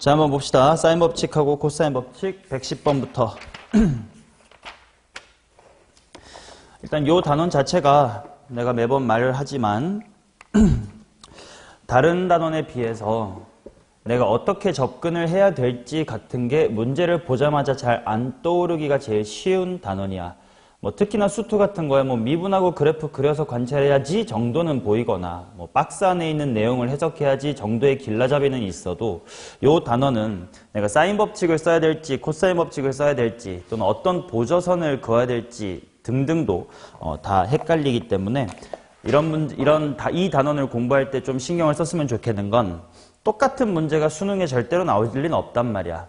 자, 한번 봅시다. 사인 법칙하고 코사인 법칙 110번부터. 일단 요 단원 자체가 내가 매번 말을 하지만 다른 단원에 비해서 내가 어떻게 접근을 해야 될지 같은 게 문제를 보자마자 잘 안 떠오르기가 제일 쉬운 단원이야. 뭐 특히나 수투 같은 거에 뭐 미분하고 그래프 그려서 관찰해야지 정도는 보이거나 뭐 박스 안에 있는 내용을 해석해야지 정도의 길라잡이는 있어도 요 단원은 내가 사인 법칙을 써야 될지 코사인 법칙을 써야 될지 또는 어떤 보조선을 그어야 될지 등등도 다 헷갈리기 때문에 이 단원을 공부할 때 좀 신경을 썼으면 좋겠는 건 똑같은 문제가 수능에 절대로 나올 리는 없단 말이야.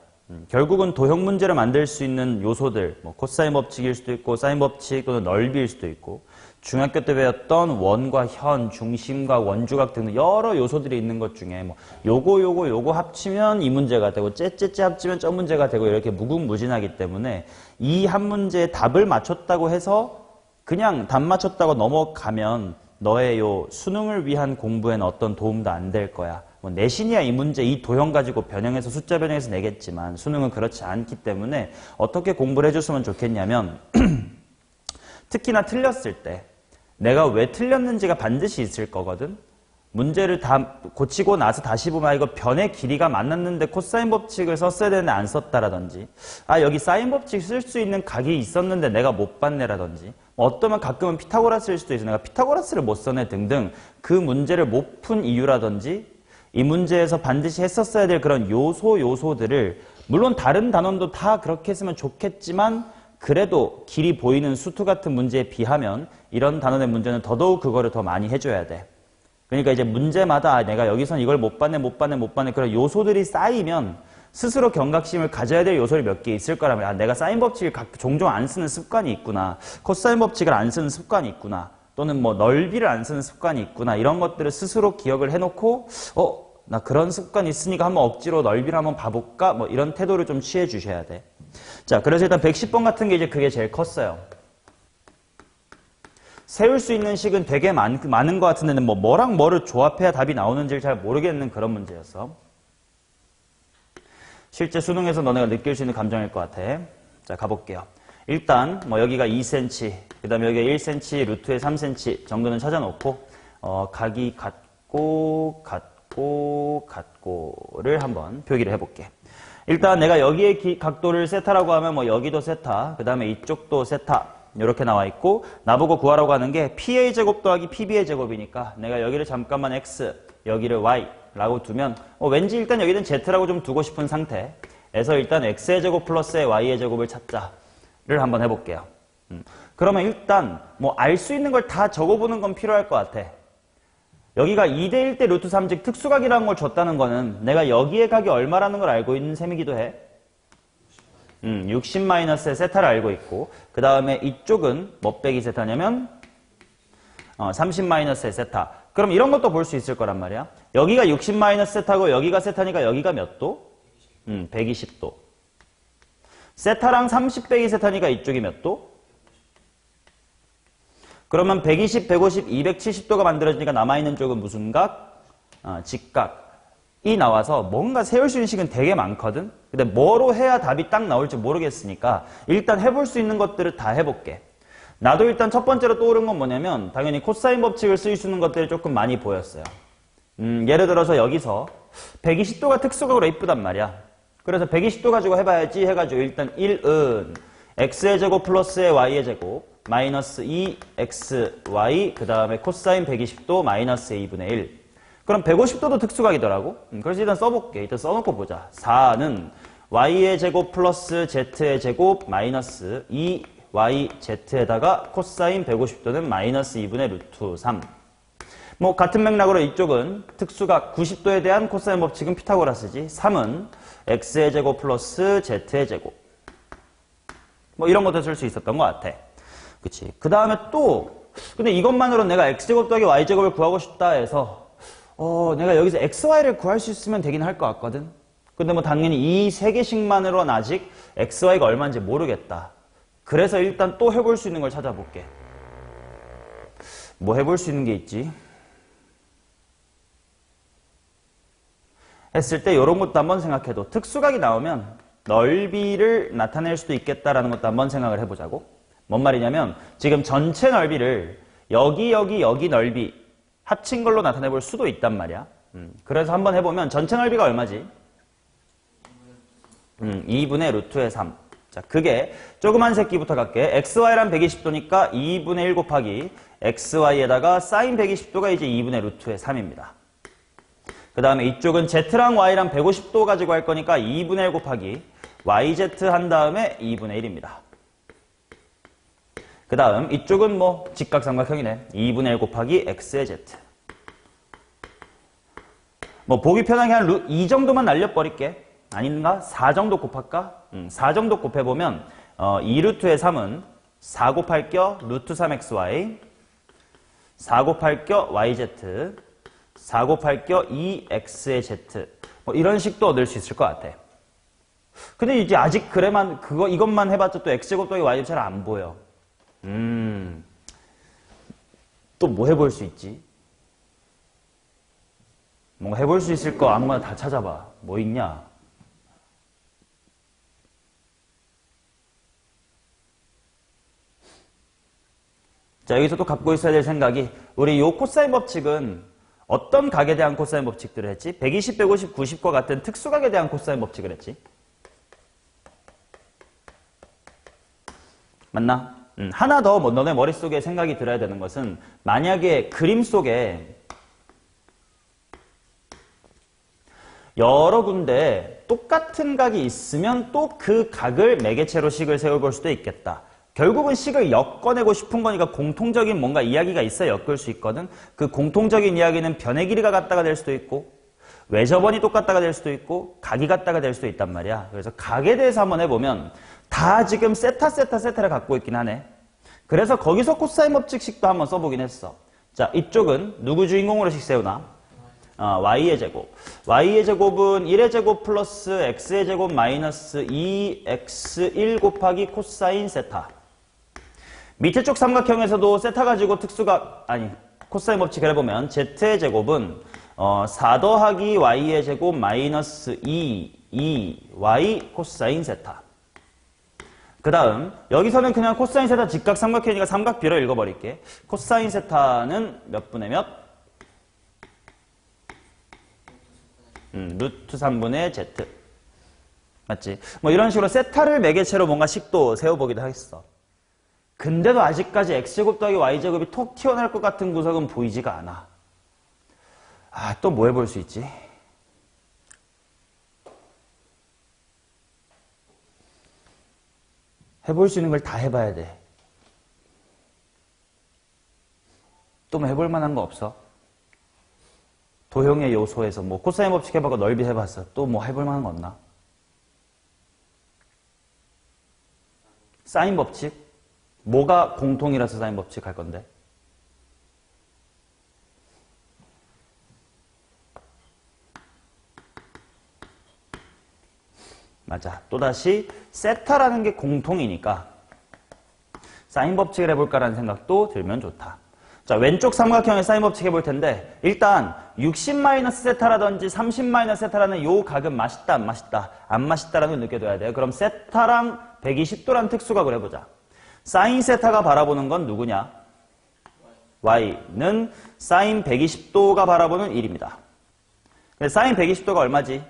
결국은 도형 문제를 만들 수 있는 요소들, 뭐 코사인 법칙일 수도 있고 사인 법칙 또는 넓이일 수도 있고 중학교 때 배웠던 원과 현, 중심과 원주각 등등 여러 요소들이 있는 것 중에 뭐 요거 합치면 이 문제가 되고 째째째 합치면 저 문제가 되고 이렇게 무궁무진하기 때문에 이 한 문제에 답을 맞췄다고 해서 그냥 답 맞췄다고 넘어가면 너의 요 수능을 위한 공부에는 어떤 도움도 안 될 거야. 뭐 내신이야 이 문제 이 도형 가지고 변형해서 숫자 변형해서 내겠지만 수능은 그렇지 않기 때문에 어떻게 공부를 해줬으면 좋겠냐면 특히나 틀렸을 때 내가 왜 틀렸는지가 반드시 있을 거거든. 문제를 다 고치고 나서 다시 보면 이거 변의 길이가 맞았는데 코사인 법칙을 썼어야 되는데 안 썼다라든지 여기 사인 법칙 쓸 수 있는 각이 있었는데 내가 못 봤네라든지 어떠면 가끔은 피타고라스일 수도 있어. 내가 피타고라스를 못 써네 등등 그 문제를 못 푼 이유라든지 이 문제에서 반드시 했었어야 될 그런 요소들을 물론 다른 단원도 다 그렇게 했으면 좋겠지만 그래도 길이 보이는 수투 같은 문제에 비하면 이런 단원의 문제는 더더욱 그거를 더 많이 해줘야 돼. 그러니까 이제 문제마다 내가 여기선 이걸 못 봤네 그런 요소들이 쌓이면 스스로 경각심을 가져야 될 요소를 몇 개 있을 거라면 내가 사인 법칙을 종종 안 쓰는 습관이 있구나. 코사인 법칙을 안 쓰는 습관이 있구나. 또는 뭐 넓이를 안 쓰는 습관이 있구나. 이런 것들을 스스로 기억을 해놓고 나 그런 습관이 있으니까 한번 억지로 넓이를 한번 봐볼까? 뭐 이런 태도를 좀 취해 주셔야 돼. 자, 그래서 일단 110번 같은 게 이제 그게 제일 컸어요. 세울 수 있는 식은 되게 많은 것 같은데 뭐랑 뭐를 조합해야 답이 나오는지를 잘 모르겠는 그런 문제였어. 실제 수능에서 너네가 느낄 수 있는 감정일 것 같아. 자, 가볼게요. 일단 뭐 여기가 2cm, 그 다음에 여기가 1cm, 루트에 3cm 정도는 찾아놓고 각이 같고를 한번 표기를 해볼게. 일단 내가 여기에 각도를 세타라고 하면 뭐 여기도 세타, 그 다음에 이쪽도 세타 이렇게 나와 있고 나보고 구하라고 하는 게 PA 제곱 더하기 PB의 제곱이니까 내가 여기를 잠깐만 X, 여기를 Y 라고 두면 왠지 일단 여기는 Z라고 좀 두고 싶은 상태에서 일단 X의 제곱 플러스의 Y의 제곱을 찾자를 한번 해볼게요. 그러면 일단 뭐 알 수 있는 걸 다 적어보는 건 필요할 것 같아. 여기가 2대 1대 루트 3, 즉 특수각이라는 걸 줬다는 거는 내가 여기의 각이 얼마라는 걸 알고 있는 셈이기도 해. 60-의 세타를 알고 있고 그 다음에 이쪽은 뭐 빼기 세타냐면 30-의 세타. 그럼 이런 것도 볼 수 있을 거란 말이야. 여기가 60-세타고 여기가 세타니까 여기가 몇 도? 120도. 세타랑 30 빼기 세타니까 이쪽이 몇 도? 그러면 120, 150, 270도가 만들어지니까 남아있는 쪽은 무슨 각? 직각이 나와서 뭔가 세울 수 있는 식은 되게 많거든? 근데 뭐로 해야 답이 딱 나올지 모르겠으니까 일단 해볼 수 있는 것들을 다 해볼게. 나도 일단 첫 번째로 떠오른 건 뭐냐면 당연히 코사인 법칙을 쓸 수 있는 것들이 조금 많이 보였어요. 예를 들어서 여기서 120도가 특수각으로 이쁘단 말이야. 그래서 120도 가지고 해봐야지 해가지고 일단 1은 x의 제곱 플러스의 y의 제곱 마이너스 2xy 그 다음에 코사인 120도 마이너스 a분의 1. 그럼 150도도 특수각이더라고. 그래서 일단 써볼게. 일단 써놓고 보자. 4는 y의 제곱 플러스 z의 제곱 마이너스 2yz에다가 코사인 150도는 마이너스 2분의 루트 3. 뭐 같은 맥락으로 이쪽은 특수각 90도에 대한 코사인 법칙은 피타고라스지. 3은 x의 제곱 플러스 z의 제곱. 뭐 이런 것도 쓸 수 있었던 것 같아. 그치. 그 다음에 또 근데 이것만으로 내가 x제곱 더하기 y제곱을 구하고 싶다 해서 내가 여기서 xy를 구할 수 있으면 되긴 할 것 같거든. 근데 뭐 당연히 이 세 개씩만으로는 아직 xy가 얼마인지 모르겠다. 그래서 일단 또 해볼 수 있는 걸 찾아볼게. 뭐 해볼 수 있는 게 있지? 했을 때 이런 것도 한번 생각해도 특수각이 나오면 넓이를 나타낼 수도 있겠다라는 것도 한번 생각을 해보자고. 뭔 말이냐면 지금 전체 넓이를 여기 넓이 합친 걸로 나타내 볼 수도 있단 말이야. 그래서 한번 해보면 전체 넓이가 얼마지? 2분의 루트의 3. 자, 그게 조그만 새끼부터 갈게. xy란 120도니까 2분의 1 곱하기 xy에다가 sin 120도가 이제 2분의 루트의 3입니다. 그 다음에 이쪽은 z랑 y랑 150도 가지고 할 거니까 2분의 1 곱하기 yz 한 다음에 2분의 1입니다. 그 다음 이쪽은 뭐 직각삼각형이네. 2분의 1 곱하기 x의 z. 뭐 보기 편하게 한 2 정도만 날려버릴게. 아닌가? 4 정도 곱할까? 4 정도 곱해보면 2루트의 3은 4 곱할 겨 루트 3xy 4 곱할 겨 yz 4 곱할 겨 2x의 z 뭐 이런 식도 얻을 수 있을 것 같아. 근데 이제 아직 이것만 해봤자 또 x제곱 더하기 y제곱 잘 안 보여. 또 뭐 해볼 수 있지? 뭔가 해볼 수 있을 거 아무거나 다 찾아봐. 뭐 있냐? 자, 여기서 또 갖고 있어야 될 생각이 우리 요 코사인 법칙은 어떤 각에 대한 코사인 법칙들을 했지? 120, 150, 90과 같은 특수각에 대한 코사인 법칙을 했지? 맞나? 하나 더 너네 머릿속에 생각이 들어야 되는 것은 만약에 그림 속에 여러 군데 똑같은 각이 있으면 또 그 각을 매개체로 식을 세워볼 수도 있겠다. 결국은 식을 엮어내고 싶은 거니까 공통적인 뭔가 이야기가 있어야 엮을 수 있거든. 그 공통적인 이야기는 변의 길이가 같다가 될 수도 있고 외접원이 똑같다가 될 수도 있고 각이 같다가 될 수도 있단 말이야. 그래서 각에 대해서 한번 해보면 다 지금 세타를 갖고 있긴 하네. 그래서 거기서 코사인 법칙식도 한번 써보긴 했어. 자, 이쪽은 누구 주인공으로 식 세우나? y의 제곱. y의 제곱은 1의 제곱 플러스 x의 제곱 마이너스 2x1 곱하기 코사인 세타. 밑에 쪽 삼각형에서도 세타 가지고 코사인 법칙을 해보면 z의 제곱은 4 더하기 y의 제곱 마이너스 2y 코사인 세타. 그 다음 여기서는 그냥 코사인 세타 직각 삼각형이니까 삼각비로 읽어버릴게. 코사인 세타는 몇 분의 몇? 루트 3분의 z. 맞지? 뭐 이런 식으로 세타를 매개체로 뭔가 식도 세워보기도 하겠어. 근데도 아직까지 x제곱 더하기 y제곱이 톡 튀어나올 것 같은 구석은 보이지가 않아. 또 뭐 해볼 수 있지? 해볼 수 있는 걸 다 해봐야 돼. 또 뭐 해볼 만한 거 없어? 도형의 요소에서 뭐 코사인 법칙 해보고 넓이 해봤어. 또 뭐 해볼 만한 거 없나? 사인 법칙? 뭐가 공통이라서 사인 법칙 할 건데? 맞아. 또다시 세타라는 게 공통이니까 사인 법칙을 해볼까라는 생각도 들면 좋다. 자, 왼쪽 삼각형의 사인 법칙 해볼 텐데 일단 60-세타라든지 30-세타라는 요 각은 맛있다 안 맛있다? 안 맛있다라는 걸 느껴둬야 돼요. 그럼 세타랑 120도라는 특수각을 해보자. 사인 세타가 바라보는 건 누구냐? y는 사인 120도가 바라보는 1입니다. 사인 120도가 얼마지?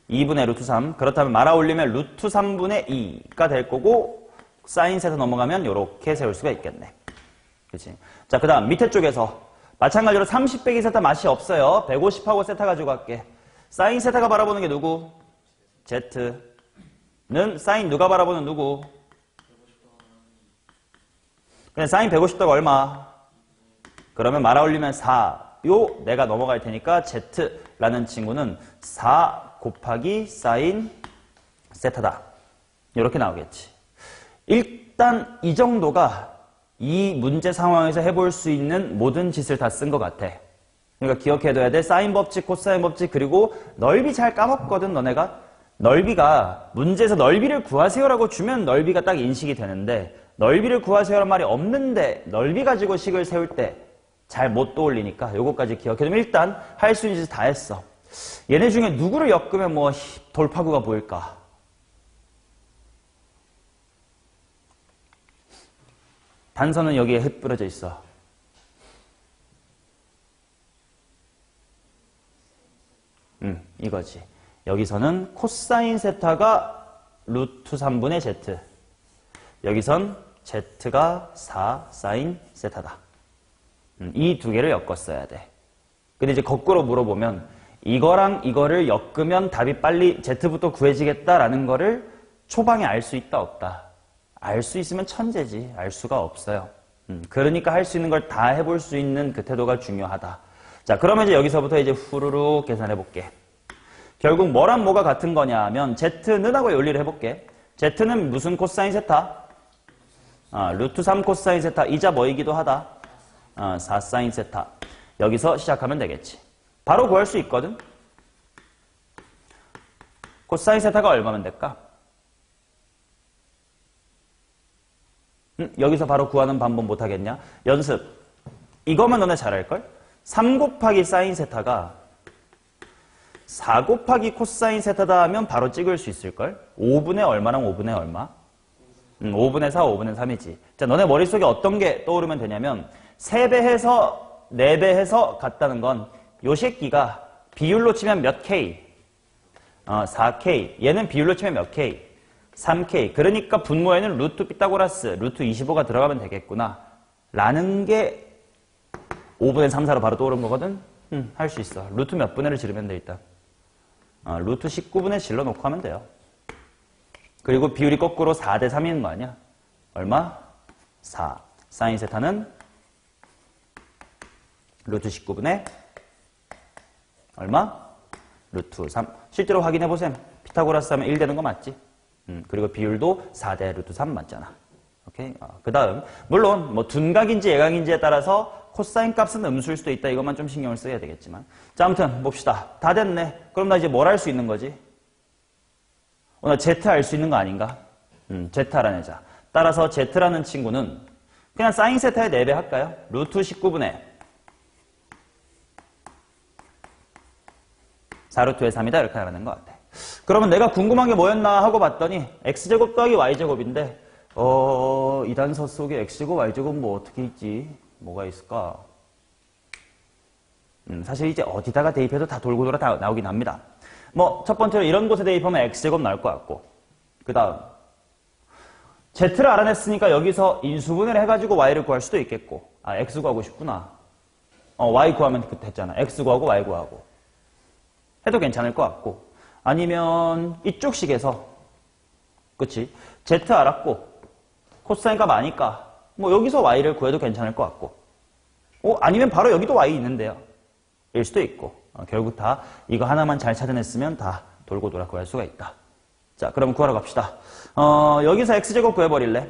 2분의 루트 3. 그렇다면 말아 올리면 루트 3분의 2가 될 거고 사인 세타 넘어가면 이렇게 세울 수가 있겠네. 그치? 자, 그 다음 밑에 쪽에서 마찬가지로 30 빼기 세타 맛이 없어요. 150하고 세타 가지고 갈게. 사인 세타가 바라보는 게 누구? z는 사인 누가 바라보는 누구? 그냥 사인 150도가 얼마? 그러면 말아 올리면 4. 요 내가 넘어갈 테니까 z라는 친구는 4 곱하기 사인 세타다. 이렇게 나오겠지. 일단 이 정도가 이 문제 상황에서 해볼 수 있는 모든 짓을 다 쓴 것 같아. 그러니까 기억해둬야 돼. 사인 법칙, 코사인 법칙, 그리고 넓이 잘 까먹거든, 너네가. 넓이가 문제에서 넓이를 구하세요라고 주면 넓이가 딱 인식이 되는데 넓이를 구하세요란 말이 없는데 넓이 가지고 식을 세울 때 잘 못 떠올리니까 요거까지 기억해두면 일단 할 수 있는 짓 다 했어. 얘네 중에 누구를 엮으면 뭐 돌파구가 보일까? 단선은 여기에 흩뿌려져 있어. 이거지. 여기서는 코사인 세타가 루트 3분의 Z. 여기선 Z가 4 사인 세타다. 이 두 개를 엮었어야 돼. 근데 이제 거꾸로 물어보면 이거랑 이거를 엮으면 답이 빨리 Z부터 구해지겠다라는 거를 초방에 알 수 있다 없다. 알 수 있으면 천재지. 알 수가 없어요. 그러니까 할 수 있는 걸 다 해볼 수 있는 그 태도가 중요하다. 자, 그러면 이제 여기서부터 이제 후루룩 계산해 볼게. 결국 뭐랑 뭐가 같은 거냐 하면 Z는 하고 연리를 해볼게. Z는 무슨 코사인 세타? 루트 3 코사인 세타. 이자 뭐이기도 하다? 4 사인 세타. 여기서 시작하면 되겠지. 바로 구할 수 있거든. 코사인 세타가 얼마면 될까? 여기서 바로 구하는 방법 못하겠냐? 연습. 이거만 너네 잘할걸? 3 곱하기 사인 세타가 4 곱하기 코사인 세타다 하면 바로 찍을 수 있을걸? 5분의 얼마랑 5분의 얼마? 5분의 4, 5분의 3이지. 자, 너네 머릿속에 어떤 게 떠오르면 되냐면 3배 해서 4배 해서 같다는 건 요 새끼가 비율로 치면 몇 K? 4K. 얘는 비율로 치면 몇 K? 3K. 그러니까 분모에는 루트 피타고라스, 루트 25가 들어가면 되겠구나. 라는 게 5분의 3, 4로 바로 떠오른 거거든? 할 수 있어. 루트 몇 분의를 지르면 돼, 일단. 루트 19분의 질러 놓고 하면 돼요. 그리고 비율이 거꾸로 4대 3인 거 아니야? 얼마? 4. 사인 세타는 루트 19분의 얼마? 루트 3. 실제로 확인해보셈. 피타고라스 하면 1 되는 거 맞지? 그리고 비율도 4대 루트 3 맞잖아. 오케이? 그 다음. 물론, 뭐, 둔각인지 예각인지에 따라서 코사인 값은 음수일 수도 있다. 이것만 좀 신경을 써야 되겠지만. 자, 아무튼, 봅시다. 다 됐네. 그럼 나 이제 뭘 할 수 있는 거지? 나 Z 알 수 있는 거 아닌가? Z 알아내자. 따라서 Z라는 친구는 그냥 사인 세타의 4배 할까요? 루트 19분의 4루트의 3이다. 이렇게 알아낸 것 같아. 그러면 내가 궁금한 게 뭐였나 하고 봤더니 X제곱 더하기 Y제곱인데 이 단서 속에 X제곱, Y제곱 뭐 어떻게 있지? 뭐가 있을까? 사실 이제 어디다가 대입해도 다 돌고 돌아 다 나오긴 합니다. 뭐 첫 번째로 이런 곳에 대입하면 X제곱 나올 것 같고 그 다음 Z를 알아냈으니까 여기서 인수분해를 해가지고 Y를 구할 수도 있겠고 X 구하고 싶구나. Y 구하면 그때 했잖아. X 구하고 Y 구하고 해도 괜찮을 것 같고 아니면 이쪽 식에서 그치? Z 알았고 코사인 값 아니까 뭐 여기서 Y를 구해도 괜찮을 것 같고 아니면 바로 여기도 Y 있는데요. 일 수도 있고 결국 다 이거 하나만 잘 찾아냈으면 다 돌고 돌아 구할 수가 있다. 자, 그럼 구하러 갑시다. 여기서 X제곱 구해버릴래?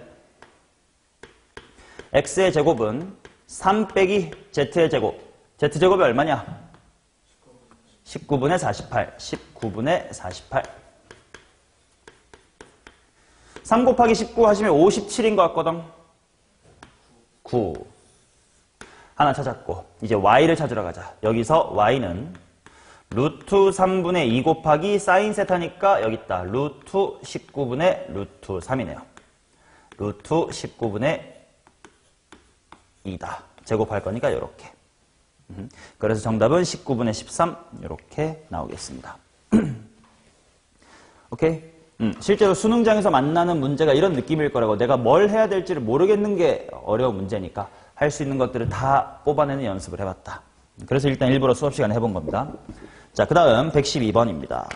X의 제곱은 3 빼기 Z의 제곱. Z제곱이 얼마냐? 19분의 48. 19분의 48. 3 곱하기 19 하시면 57인 것 같거든. 9. 하나 찾았고 이제 Y를 찾으러 가자. 여기서 Y는 루트 3분의 2 곱하기 사인 세타니까 여기 있다. 루트 19분의 루트 3이네요. 루트 19분의 2다. 제곱할 거니까 이렇게. 그래서 정답은 19분의 13 이렇게 나오겠습니다. 오케이? 실제로 수능장에서 만나는 문제가 이런 느낌일 거라고 내가 뭘 해야 될지를 모르겠는 게 어려운 문제니까 할 수 있는 것들을 다 뽑아내는 연습을 해봤다. 그래서 일단 일부러 수업 시간에 해본 겁니다. 자, 그 다음 112번입니다.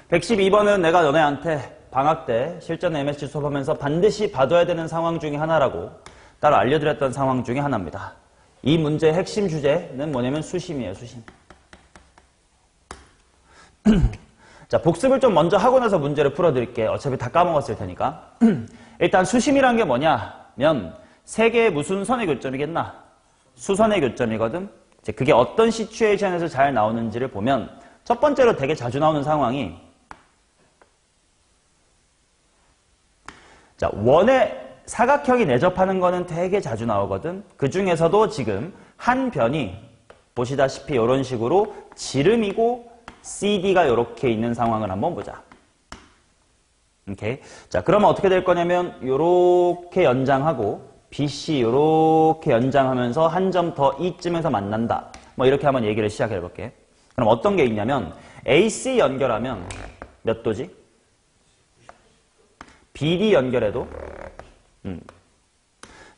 112번은 내가 너네한테 방학 때 실전 MSG 수업하면서 반드시 봐둬야 되는 상황 중에 하나라고 따로 알려드렸던 상황 중에 하나입니다. 이 문제의 핵심 주제는 뭐냐면 수심이에요, 수심. 자, 복습을 좀 먼저 하고 나서 문제를 풀어드릴게요. 어차피 다 까먹었을 테니까. 일단 수심이란 게 뭐냐면 세 개의 무슨 선의 교점이겠나? 수선의 교점이거든. 이제 그게 어떤 시츄에이션에서 잘 나오는지를 보면 첫 번째로 되게 자주 나오는 상황이 자, 원의 사각형이 내접하는 거는 되게 자주 나오거든. 그 중에서도 지금 한 변이 보시다시피 이런 식으로 지름이고 CD가 이렇게 있는 상황을 한번 보자. 오케이. 자, 그러면 어떻게 될 거냐면 요렇게 연장하고 BC 요렇게 연장하면서 한 점 더 이쯤에서 만난다. 뭐 이렇게 한번 얘기를 시작해 볼게. 그럼 어떤 게 있냐면 AC 연결하면 몇 도지? BD 연결해도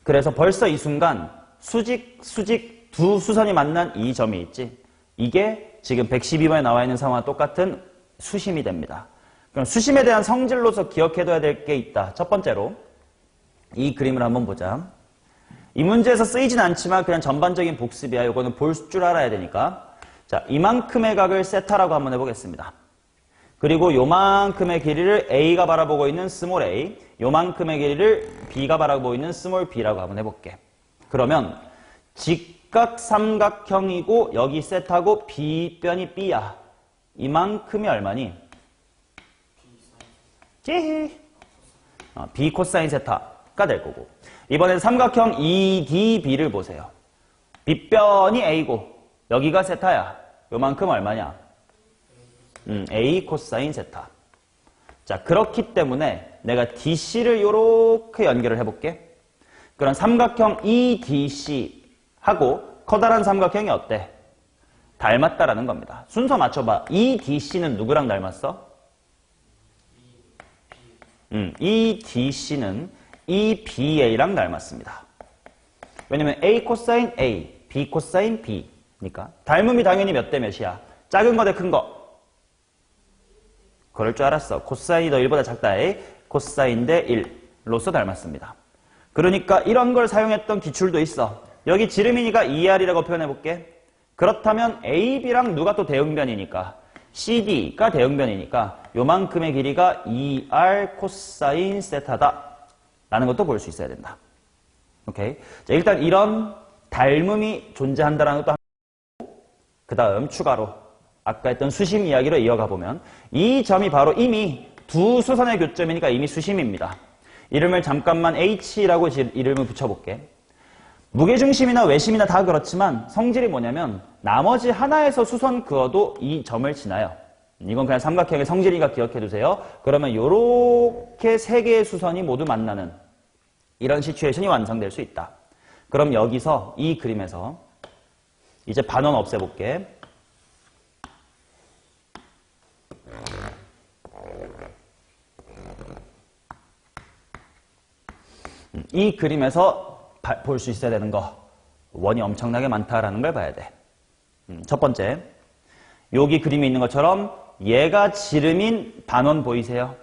그래서 벌써 이 순간 수직 두 수선이 만난 이 점이 있지. 이게 지금 112번에 나와 있는 상황과 똑같은 수심이 됩니다. 그럼 수심에 대한 성질로서 기억해둬야 될 게 있다. 첫 번째로 이 그림을 한번 보자. 이 문제에서 쓰이진 않지만 그냥 전반적인 복습이야. 이거는 볼 줄 알아야 되니까. 자, 이만큼의 각을 세타라고 한번 해보겠습니다. 그리고 요만큼의 길이를 A가 바라보고 있는 스몰 a, 요만큼의 길이를 B가 바라보고 있는 스몰 b라고 한번 해볼게. 그러면 직각 삼각형이고 여기 세타고 B변이 B야. 이만큼이 얼마니? 찌히. B 코사인 세타가 될 거고. 이번엔 삼각형 EDB를 보세요. B변이 A고 여기가 세타야. 요만큼 얼마냐? A 코사인 세타. 자, 그렇기 때문에 내가 DC를 요렇게 연결을 해볼게. 그럼 삼각형 EDC하고 커다란 삼각형이 어때? 닮았다라는 겁니다. 순서 맞춰봐. EDC는 누구랑 닮았어? EDC는 EBA랑 닮았습니다. 왜냐면 A 코사인 A, B 코사인 B니까. 닮음이 당연히 몇 대 몇이야? 작은 거 대 큰 거? 그럴 줄 알았어. 코사인이 더 1보다 작다. A, 코사인 대 1로서 닮았습니다. 그러니까 이런 걸 사용했던 기출도 있어. 여기 지름이니까 ER이라고 표현해볼게. 그렇다면 AB랑 누가 또 대응변이니까? CD가 대응변이니까 요만큼의 길이가 ER 코사인 세타다. 라는 것도 볼 수 있어야 된다. 오케이. 자, 일단 이런 닮음이 존재한다는 것도 그 다음 추가로 아까 했던 수심 이야기로 이어가 보면 이 점이 바로 이미 두 수선의 교점이니까 이미 수심입니다. 이름을 잠깐만 H라고 이름을 붙여볼게. 무게중심이나 외심이나 다 그렇지만 성질이 뭐냐면 나머지 하나에서 수선 그어도 이 점을 지나요. 이건 그냥 삼각형의 성질이니까 기억해두세요. 그러면 이렇게 세 개의 수선이 모두 만나는 이런 시츄에이션이 완성될 수 있다. 그럼 여기서 이 그림에서 이제 반원 없애볼게. 이 그림에서 볼 수 있어야 되는 거 원이 엄청나게 많다라는 걸 봐야 돼. 첫 번째, 여기 그림에 있는 것처럼 얘가 지름인 반원 보이세요?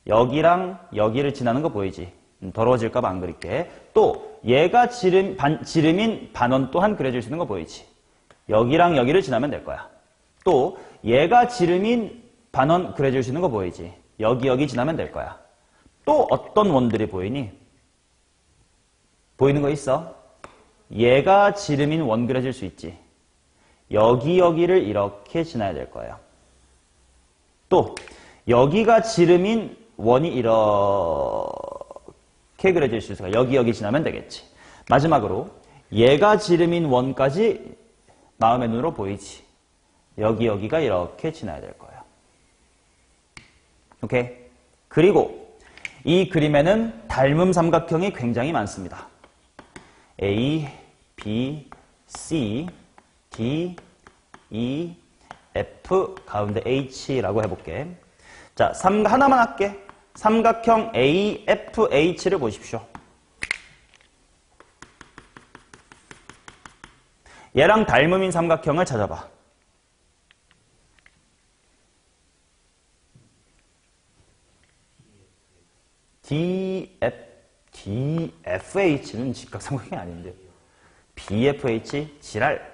여기랑 여기를 지나는 거 보이지? 더러워질까 봐 안 그릴게. 또 얘가 지름인 반원 또한 그려질 수 있는 거 보이지? 여기랑 여기를 지나면 될 거야. 또 얘가 지름인 반원 그려질 수 있는 거 보이지? 여기 지나면 될 거야. 또 어떤 원들이 보이니? 보이는 거 있어? 얘가 지름인 원 그려질 수 있지? 여기를 이렇게 지나야 될 거예요. 또 여기가 지름인 원이 이렇게 그려질 수 있어요. 여기 지나면 되겠지. 마지막으로 얘가 지름인 원까지 마음의 눈으로 보이지? 여기가 이렇게 지나야 될 거예요. 오케이? 그리고 이 그림에는 닮음 삼각형이 굉장히 많습니다. A, B, C, D, E, F, 가운데 H라고 해볼게. 자, 하나만 할게. 삼각형 AFH를 보십시오. 얘랑 닮음인 삼각형을 찾아봐. DFH는 직각삼각형이 아닌데. BFH 지랄.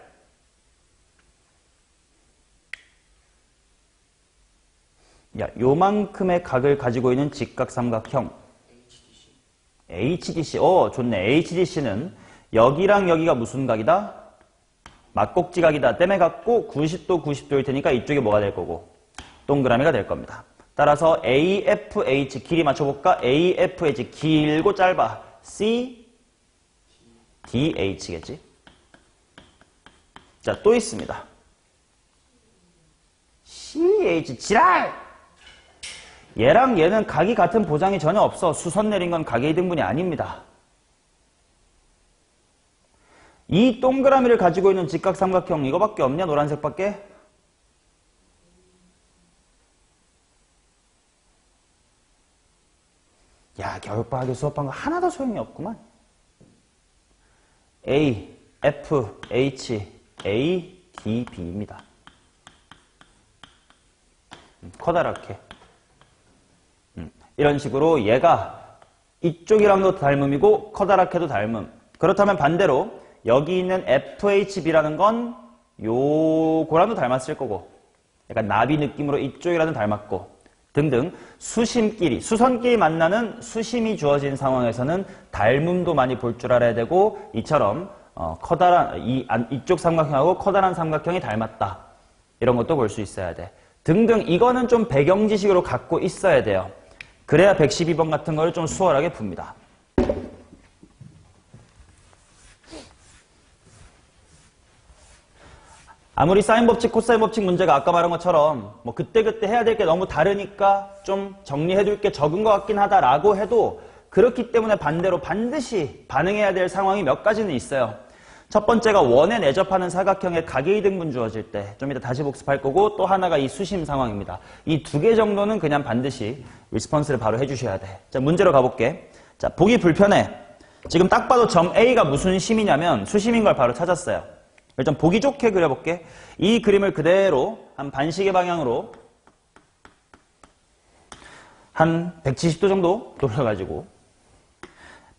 야, 요만큼의 각을 가지고 있는 직각삼각형. HDC. 좋네. HDC는 여기랑 여기가 무슨 각이다? 막곡지각이다. 때문에 갖고 90도 90도일 테니까 이쪽이 뭐가 될 거고? 동그라미가 될 겁니다. 따라서 AFH 길이 맞춰볼까? AFH 길고 짧아. CDH겠지? 자, 또 있습니다. CH 지랄! 얘랑 얘는 각이 같은 보장이 전혀 없어. 수선 내린 건 각의 이등분이 아닙니다. 이 동그라미를 가지고 있는 직각삼각형 이거밖에 없냐? 노란색밖에? 야, 겨울방학에 수업한 거 하나도 소용이 없구만. A, F, H, A, D, B입니다. 커다랗게. 이런 식으로 얘가 이쪽이랑도 닮음이고 커다랗게도 닮음. 그렇다면 반대로 여기 있는 FHB라는 건 요거랑도 닮았을 거고 약간 나비 느낌으로 이쪽이랑도 닮았고 등등 수심끼리, 수선끼리 만나는 수심이 주어진 상황에서는 닮음도 많이 볼 줄 알아야 되고 이처럼 커다란 이쪽 삼각형하고 커다란 삼각형이 닮았다. 이런 것도 볼 수 있어야 돼. 등등 이거는 좀 배경 지식으로 갖고 있어야 돼요. 그래야 112번 같은 거를 좀 수월하게 풉니다. 아무리 사인 법칙, 코사인 법칙 문제가 아까 말한 것처럼 뭐 그때그때 해야 될 게 너무 다르니까 좀 정리해둘 게 적은 것 같긴 하다라고 해도 그렇기 때문에 반대로 반드시 반응해야 될 상황이 몇 가지는 있어요. 첫 번째가 원에 내접하는 사각형의 각의 이등분 주어질 때 좀 이따 다시 복습할 거고 또 하나가 이 수심 상황입니다. 이 두 개 정도는 그냥 반드시 리스폰스를 바로 해주셔야 돼. 자, 문제로 가볼게. 자, 보기 불편해. 지금 딱 봐도 점 A가 무슨 심이냐면 수심인 걸 바로 찾았어요. 일단 보기 좋게 그려볼게. 이 그림을 그대로 한 반시계 방향으로 한 170도 정도 돌려가지고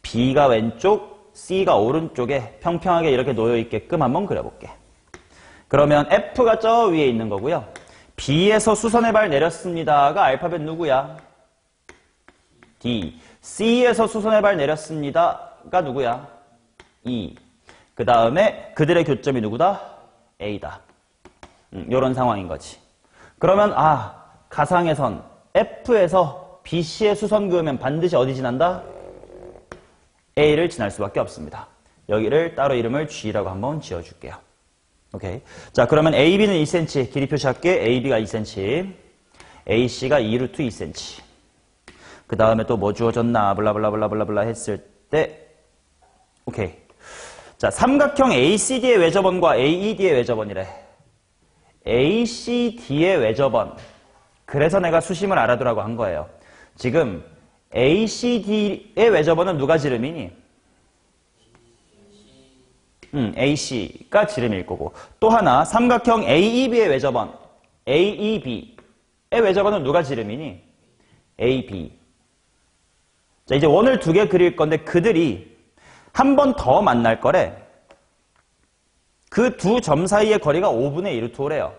B가 왼쪽, C가 오른쪽에 평평하게 이렇게 놓여있게끔 한번 그려볼게. 그러면 F가 저 위에 있는 거고요. B에서 수선의 발 내렸습니다가 알파벳 누구야? D. C에서 수선의 발 내렸습니다가 누구야? E. 그 다음에 그들의 교점이 누구다? A다. 이런 상황인 거지. 그러면 가상의 선 F에서 BC의 수선 그으면 반드시 어디 지난다? A를 지날 수밖에 없습니다. 여기를 따로 이름을 G라고 한번 지어줄게요. 오케이. 자, 그러면 AB는 2cm 길이 표시할게. AB가 2cm, AC가 2루트 2cm. 그 다음에 또 뭐 주어졌나 블라블라블라블라블라 했을 때 오케이. 자, 삼각형 ACD의 외접원과 AED의 외접원이래. ACD의 외접원. 그래서 내가 수심을 알아두라고 한 거예요. 지금 ACD의 외접원은 누가 지름이니? AC가 지름일 거고. 또 하나 삼각형 AEB의 외접원. AEB의 외접원은 누가 지름이니? AB. 자, 이제 원을 두 개 그릴 건데 그들이 한 번 더 만날 거래. 그 두 점 사이의 거리가 5분의 1루트 5래요.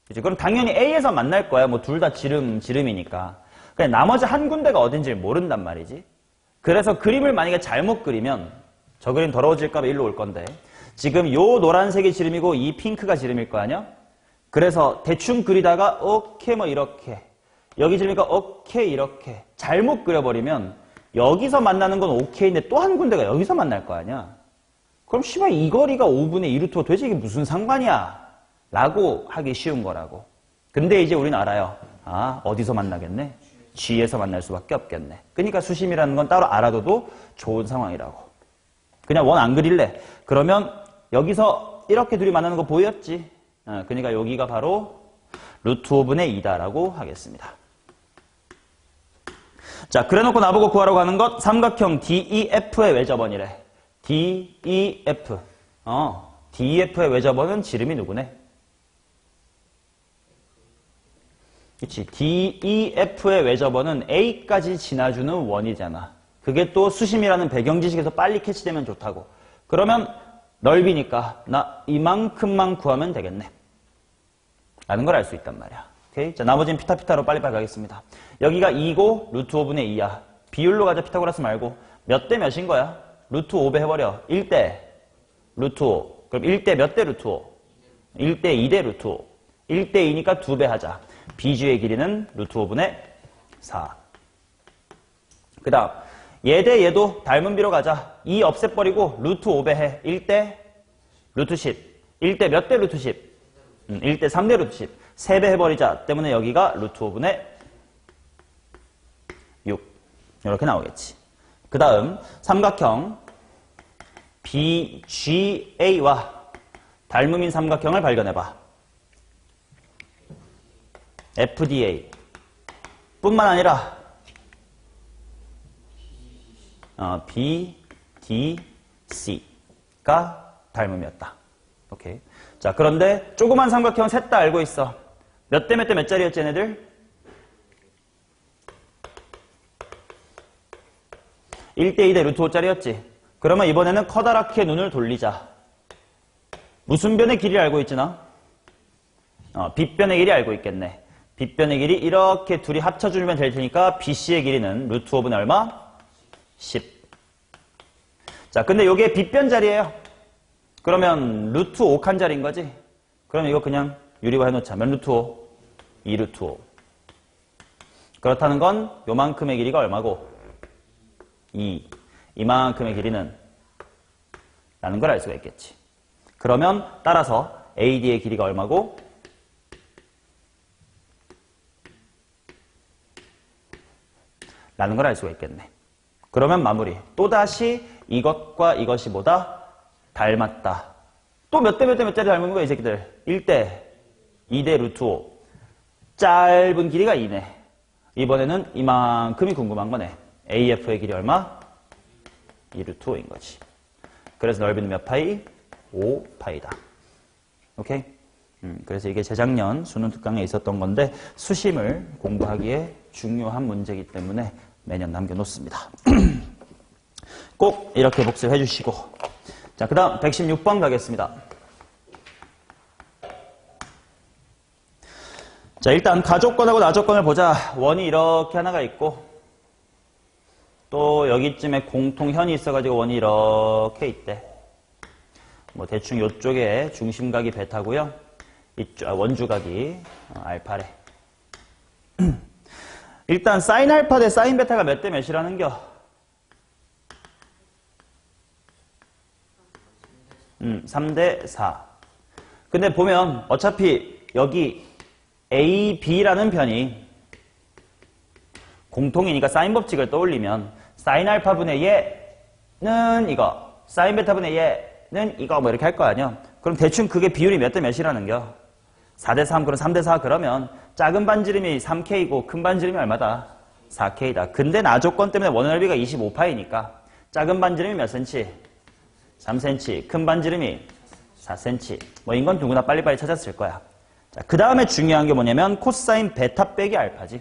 그치? 그럼 당연히 A에서 만날 거야. 뭐 둘 다 지름이니까. 그냥 나머지 한 군데가 어딘지 모른단 말이지. 그래서 그림을 만약에 잘못 그리면 저 그림 더러워질까봐 일로 올 건데 지금 요 노란색이 지름이고 이 핑크가 지름일 거 아니야? 그래서 대충 그리다가 오케이 뭐 이렇게 여기 지름이니까 오케이 이렇게 잘못 그려버리면 여기서 만나는 건 오케이인데 또 한 군데가 여기서 만날 거 아니야? 그럼 씨발 이 거리가 5분의 2루트가 도대체 이게 무슨 상관이야? 라고 하기 쉬운 거라고. 근데 이제 우리는 알아요. 어디서 만나겠네? G에서 만날 수밖에 없겠네. 그러니까 수심이라는 건 따로 알아둬도 좋은 상황이라고. 그냥 원 안 그릴래. 그러면 여기서 이렇게 둘이 만나는 거 보였지? 그러니까 여기가 바로 루트 5분의 2다라고 하겠습니다. 자, 그래놓고 나보고 구하라고 하는 것 삼각형 DEF의 외접원이래. DEF. DEF의 외접원은 지름이 누구네? 그치. DEF의 외접원은 A까지 지나주는 원이잖아. 그게 또 수심이라는 배경 지식에서 빨리 캐치되면 좋다고. 그러면 넓이니까 나 이만큼만 구하면 되겠네. 라는 걸 알 수 있단 말이야. 오케이? 자, 나머지는 피타피타로 빨리빨리 가겠습니다. 여기가 2고 루트 5분의 2야. 비율로 가자. 피타고라스 말고. 몇 대 몇인 거야? 루트 5배 해버려. 1대 루트 5. 그럼 1대 몇 대 루트 5? 1대 2대 루트 5. 1대 2니까 2배 하자. BG의 길이는 루트 5분의 4. 그 다음 얘 대 얘도 닮은 비로 가자. 2 없애버리고 루트 5배 해. 1대 루트 10. 1대 몇 대 루트 10? 1대 3대 루트 10. 3배 해버리자. 때문에 여기가 루트 5분의 6. 이렇게 나오겠지. 그 다음 삼각형 BGA와 닮음인 삼각형을 발견해봐. FDA 뿐만 아니라 BDC가 닮음이었다. 오케이. 자, 그런데 조그만 삼각형 셋 다 알고 있어. 몇 대 몇 대 몇 짜리였지, 얘네들? 1대 2대 루트 5짜리였지. 그러면 이번에는 커다랗게 눈을 돌리자. 무슨 변의 길이 알고 있지, 나? 빗변의 길이 알고 있겠네. 빗변의 길이 이렇게 둘이 합쳐주면 될 테니까 BC의 길이는 루트 5분의 얼마? 10. 자, 근데 요게 빗변 자리예요. 그러면 루트 5칸 자리인 거지? 그럼 이거 그냥 유리화 해놓자. 몇 루트 5? 2 루트 5. 그렇다는 건 요만큼의 길이가 얼마고? 2. 이만큼의 길이는 라는 걸 알 수가 있겠지. 그러면 따라서 AD의 길이가 얼마고? 라는 걸 알 수가 있겠네. 그러면 마무리. 또다시 이것과 이것이 뭐다? 닮았다. 또 몇 대 몇 대 몇 짜리 닮은 거야, 이 새끼들? 1대, 2대 루트 5. 짧은 길이가 2네. 이번에는 이만큼이 궁금한 거네. AF의 길이 얼마? 2 루트 5인 거지. 그래서 넓이는 몇 파이? 5파이다. 오케이? 그래서 이게 재작년 수능 특강에 있었던 건데 수심을 공부하기에 중요한 문제이기 때문에 매년 남겨놓습니다. 꼭 이렇게 복습해 주시고. 자, 그 다음 116번 가겠습니다. 자, 일단 가조건하고 나조건을 보자. 원이 이렇게 하나가 있고 또 여기쯤에 공통현이 있어가지고 원이 이렇게 있대. 뭐 대충 요쪽에 중심각이 베타고요. 이쪽 원주각이 알파래. 일단 사인 알파 대 사인 베타가 몇 대 몇이라는겨? 3대 4. 근데 보면 어차피 여기 A, B라는 편이 공통이니까 사인 법칙을 떠올리면 사인 알파분의 얘는 이거, 사인 베타분의 얘는 이거 뭐 이렇게 할 거 아니야. 그럼 대충 그게 비율이 몇 대 몇이라는겨? 4대 3, 그럼 3대 4 그러면 작은 반지름이 3K고 큰 반지름이 얼마다? 4K다. 근데 나조건 때문에 원의 넓이가 25파이니까 작은 반지름이 몇 cm? 3cm. 큰 반지름이 4cm. 뭐 이건 누구나 빨리빨리 찾았을 거야. 자, 그 다음에 중요한 게 뭐냐면 코사인 베타 빼기 알파지.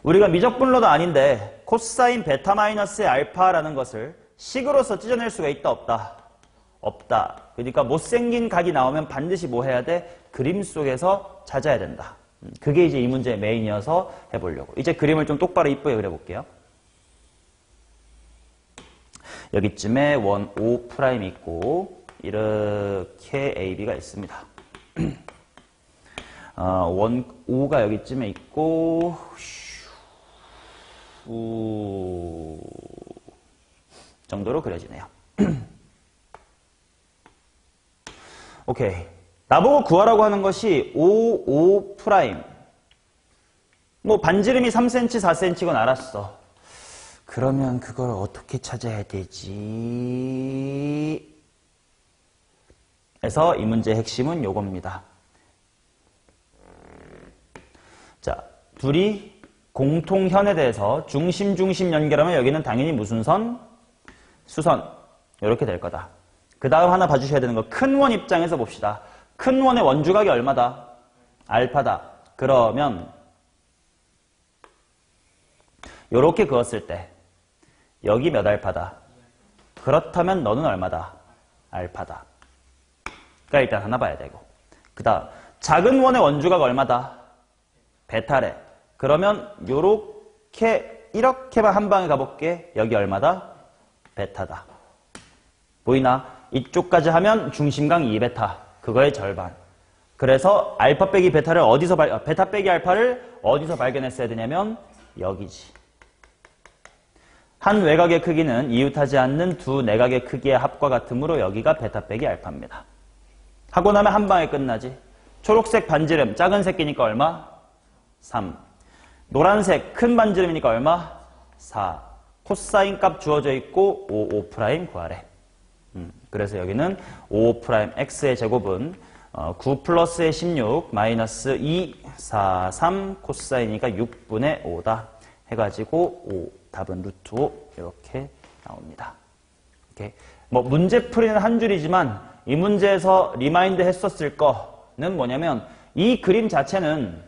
우리가 미적분로도 아닌데 코사인 베타 마이너스의 알파라는 것을 식으로서 찢어낼 수가 있다 없다? 없다. 그러니까 못생긴 각이 나오면 반드시 뭐 해야 돼? 그림 속에서 찾아야 된다. 그게 이제 이 문제의 메인이어서 해보려고. 이제 그림을 좀 똑바로 이쁘게 그려볼게요. 여기쯤에 원 O' 있고 이렇게 AB가 있습니다. 원 O가 여기쯤에 있고 정도로 그려지네요. 오케이. 나보고 구하라고 하는 것이 O, O'. 뭐 반지름이 3cm, 4cm건 알았어. 그러면 그걸 어떻게 찾아야 되지? 그래서 이 문제의 핵심은 요겁니다. 자, 둘이 공통현에 대해서 중심 연결하면 여기는 당연히 무슨 선? 수선. 이렇게 될 거다. 그 다음 하나 봐주셔야 되는 거 큰 원 입장에서 봅시다. 큰 원의 원주각이 얼마다? 알파다. 그러면 요렇게 그었을 때 여기 몇 알파다? 그렇다면 너는 얼마다? 알파다. 그러니까 일단 하나 봐야 되고. 그 다음 작은 원의 원주각 얼마다? 베타래. 그러면 이렇게만 한 방에 가볼게. 여기 얼마다? 베타다. 보이나? 이쪽까지 하면 중심각 2베타. 그거의 절반. 그래서 알파 빼기 베타를 베타 빼기 알파를 어디서 발견했어야 되냐면 여기지. 한 외곽의 크기는 이웃하지 않는 두 내각의 크기의 합과 같으므로 여기가 베타 빼기 알파입니다. 하고 나면 한 방에 끝나지. 초록색 반지름 작은 새끼니까 얼마? 3. 노란색 큰 반지름이니까 얼마? 4. 코사인 값 주어져 있고 5 구하래. 그래서 여기는 5'x의 제곱은 9 플러스의 16 마이너스 2, 4, 3 코사인이니까 6분의 5다 해가지고 5 답은 루트 5 이렇게 나옵니다. 이렇게 뭐 문제 풀이는 한 줄이지만 이 문제에서 리마인드 했었을 거는 뭐냐면 이 그림 자체는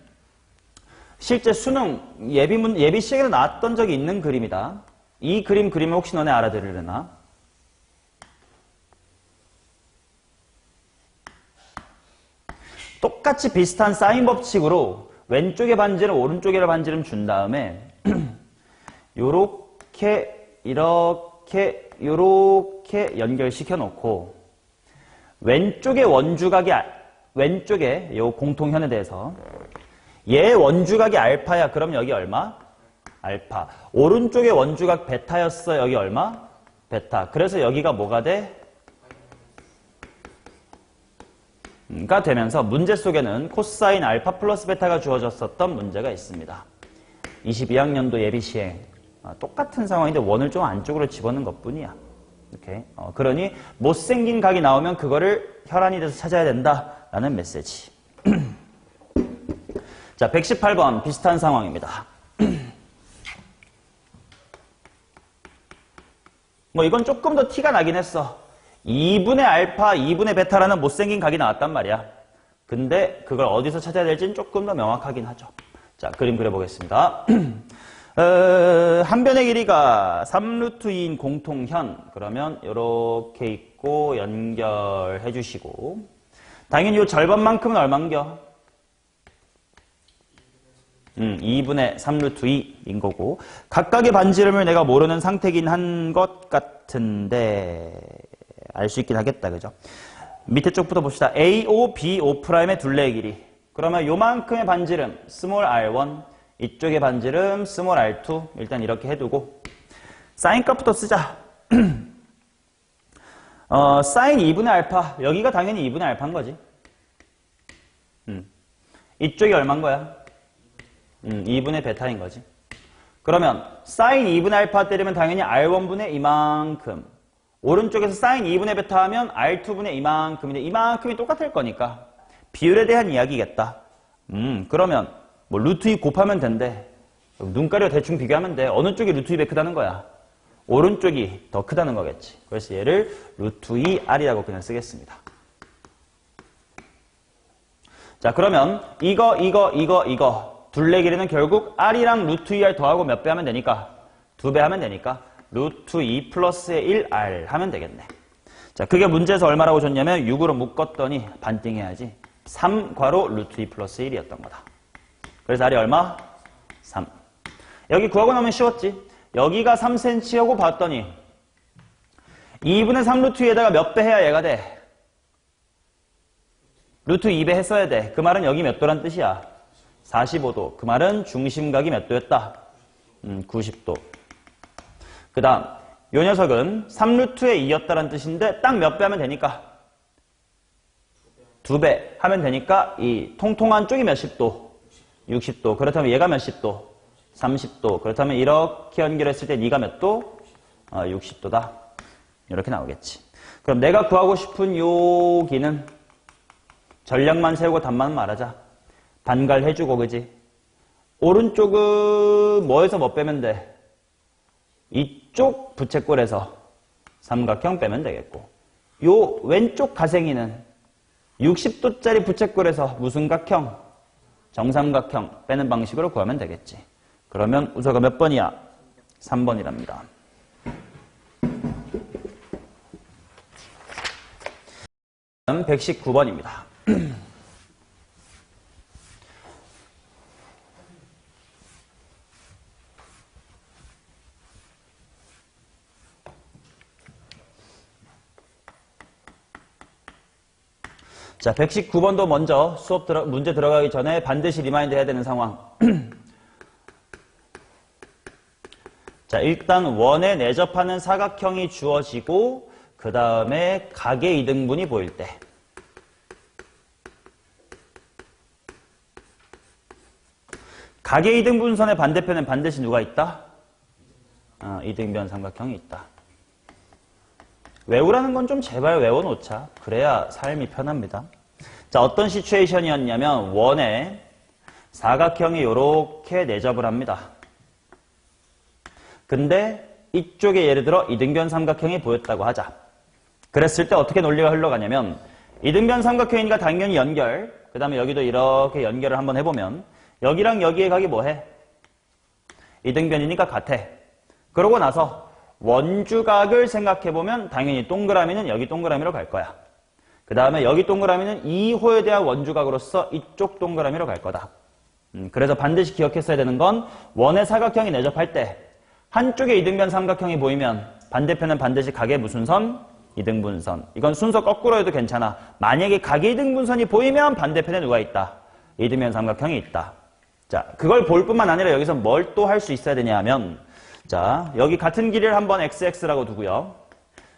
실제 수능 예비 시험에도 나왔던 적이 있는 그림이다. 이 그림을 혹시 너네 알아들으려나? 똑같이 비슷한 사인 법칙으로 왼쪽에 반지름, 오른쪽에 반지름 준 다음에 요렇게, 이렇게, 요렇게 연결시켜 놓고 왼쪽에 왼쪽에 요 공통현에 대해서 얘 원주각이 알파야. 그럼 여기 얼마? 알파. 오른쪽에 원주각 베타였어. 여기 얼마? 베타. 그래서 여기가 뭐가 돼? 가 되면서 문제 속에는 코사인 알파 플러스 베타가 주어졌었던 문제가 있습니다. 22학년도 예비시행. 똑같은 상황인데 원을 좀 안쪽으로 집어넣은 것뿐이야. 이렇게. 그러니 못생긴 각이 나오면 그거를 혈안이 돼서 찾아야 된다라는 메시지. 자, 118번 비슷한 상황입니다. 뭐 이건 조금 더 티가 나긴 했어. 2분의 알파, 2분의 베타라는 못생긴 각이 나왔단 말이야. 근데 그걸 어디서 찾아야 될지는 조금 더 명확하긴 하죠. 자, 그림 그려보겠습니다. 한 변의 길이가 3루트 2인 공통현. 그러면 이렇게 있고 연결해 주시고 당연히 이 절반만큼은 얼만겨? 2분의 3루트 2인 거고 각각의 반지름을 내가 모르는 상태긴 한 것 같은데 알 수 있긴 하겠다. 그죠? 밑에 쪽부터 봅시다. AO, BO'의 둘레의 길이. 그러면 요만큼의 반지름 스몰 r1 이쪽의 반지름 스몰 r2 일단 이렇게 해두고 사인 값부터 쓰자. 사인 2분의 알파 여기가 당연히 2분의 알파인 거지. 이쪽이 얼마인 거야? 2분의 베타인 거지. 그러면 사인 2분의 알파 때리면 당연히 r1분의 이만큼. 오른쪽에서 사인 2분의 베타 하면 r2분의 이만큼인데 이만큼이 똑같을 거니까 비율에 대한 이야기겠다. 그러면 뭐 루트 2 곱하면 된대. 눈가리와 대충 비교하면 돼. 어느 쪽이 루트 2배 크다는 거야? 오른쪽이 더 크다는 거겠지. 그래서 얘를 루트 2r이라고 그냥 쓰겠습니다. 자, 그러면 이거 둘레 길이는 결국 r이랑 루트 2r 더하고 몇 배 하면 되니까? 2배 하면 되니까 루트 2 플러스의 1r 하면 되겠네. 자, 그게 문제에서 얼마라고 줬냐면 6으로 묶었더니 반띵해야지. 3 괄호 루트 2 플러스 1이었던 거다. 그래서 r이 얼마? 3. 여기 구하고 나면 쉬웠지. 여기가 3cm하고 봤더니 2분의 3 루트 2에다가 몇 배 해야 얘가 돼? 루트 2배 했어야 돼. 그 말은 여기 몇 도란 뜻이야? 45도. 그 말은 중심각이 몇 도였다? 90도. 그 다음 요 녀석은 3루트의 2였다는 뜻인데 딱 몇 배 하면 되니까? 2배 하면 되니까 이 통통한 쪽이 몇십 도? 60도. 그렇다면 얘가 몇십 도? 30도. 그렇다면 이렇게 연결했을 때 네가 몇 도? 60도다. 이렇게 나오겠지. 그럼 내가 구하고 싶은 요 기는 전략만 세우고 답만 말하자. 반갈해주고 그지? 오른쪽은 뭐에서 뭐 빼면 돼? 이쪽 부채꼴에서 삼각형 빼면 되겠고 요 왼쪽 가생이는 60도짜리 부채꼴에서 무슨 각형? 정삼각형 빼는 방식으로 구하면 되겠지. 그러면 우서가 몇 번이야? 3번이랍니다. 119번입니다. 자, 119번도 먼저 문제 들어가기 전에 반드시 리마인드 해야 되는 상황. 자, 일단 원에 내접하는 사각형이 주어지고 그 다음에 각의 이등분이 보일 때 각의 이등분선의 반대편엔 반드시 누가 있다? 이등변 삼각형이 있다. 외우라는 건 좀 제발 외워놓자. 그래야 삶이 편합니다. 자, 어떤 시츄에이션이었냐면 원에 사각형이 이렇게 내접을 합니다. 근데 이쪽에 예를 들어 이등변 삼각형이 보였다고 하자. 그랬을 때 어떻게 논리가 흘러가냐면 이등변 삼각형이니까 당연히 연결, 그 다음에 여기도 이렇게 연결을 한번 해보면 여기랑 여기의 각이 뭐해? 이등변이니까 같아. 그러고 나서 원주각을 생각해보면 당연히 동그라미는 여기 동그라미로 갈 거야. 그 다음에 여기 동그라미는 2호에 대한 원주각으로서 이쪽 동그라미로 갈 거다. 그래서 반드시 기억했어야 되는 건 원의 사각형이 내접할 때 한쪽에 이등변 삼각형이 보이면 반대편은 반드시 각의 무슨 선? 이등분선. 이건 순서 거꾸로 해도 괜찮아. 만약에 각의 이등분선이 보이면 반대편에 누가 있다? 이등변 삼각형이 있다. 자, 그걸 볼 뿐만 아니라 여기서 뭘 또 할 수 있어야 되냐 하면 자, 여기 같은 길이를 한번 xx라고 두고요.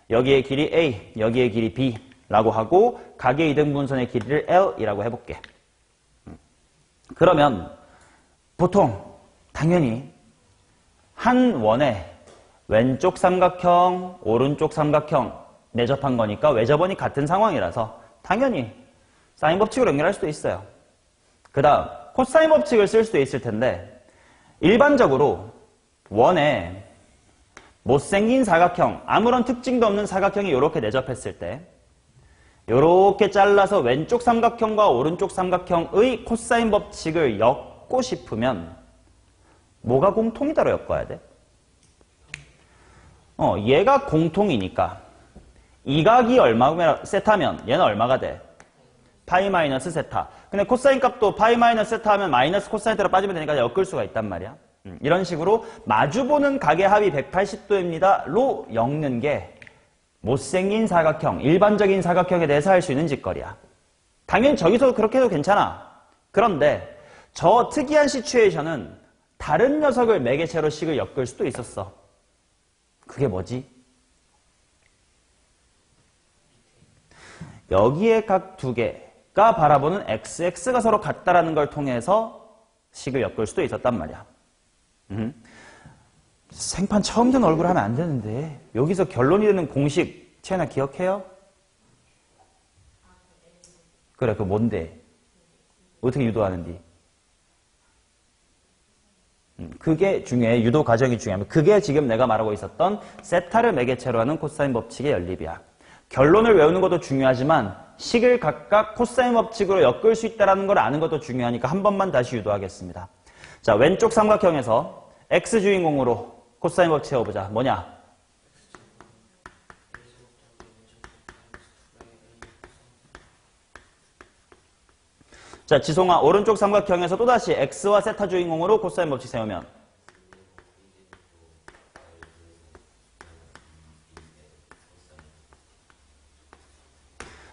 여기의 길이 a, 여기의 길이 b라고 하고 각의 이등분선의 길이를 l이라고 해볼게. 그러면 보통 당연히 한 원에 왼쪽 삼각형, 오른쪽 삼각형 내접한 거니까 외접원이 같은 상황이라서 당연히 사인 법칙으로 연결할 수도 있어요. 그 다음 코사인 법칙을 쓸 수도 있을 텐데 일반적으로 원에 못생긴 사각형, 아무런 특징도 없는 사각형이 이렇게 내접했을 때 이렇게 잘라서 왼쪽 삼각형과 오른쪽 삼각형의 코사인 법칙을 엮고 싶으면 뭐가 공통이다로 엮어야 돼? 얘가 공통이니까 이 각이 얼마 세타면 얘는 얼마가 돼? 파이 마이너스 세타. 근데 코사인 값도 파이 마이너스 세타 하면 마이너스 코사인으로 빠지면 되니까 엮을 수가 있단 말이야. 이런 식으로 마주보는 각의 합이 180도입니다. 로 엮는 게 못생긴 사각형, 일반적인 사각형에 대해서 할 수 있는 짓거리야. 당연히 저기서 그렇게 해도 괜찮아. 그런데 저 특이한 시츄에이션은 다른 녀석을 매개체로 식을 엮을 수도 있었어. 그게 뭐지? 여기에 각 두 개가 바라보는 xx가 서로 같다라는 걸 통해서 식을 엮을 수도 있었단 말이야. 생판 처음 든 얼굴 하면 안 되는데 여기서 결론이 되는 공식 채나 기억해요? 그래, 그거 뭔데? 어떻게 유도하는디? 그게 중요해. 유도 과정이 중요합니다. 그게 지금 내가 말하고 있었던 세타를 매개체로 하는 코사인 법칙의 연립이야. 결론을 외우는 것도 중요하지만 식을 각각 코사인 법칙으로 엮을 수 있다는 걸 아는 것도 중요하니까 한 번만 다시 유도하겠습니다. 자, 왼쪽 삼각형에서 x 주인공으로 코사인 법칙 세워보자. 뭐냐? 자, 지송아, 오른쪽 삼각형에서 또다시 x와 세타 주인공으로 코사인 법칙 세우면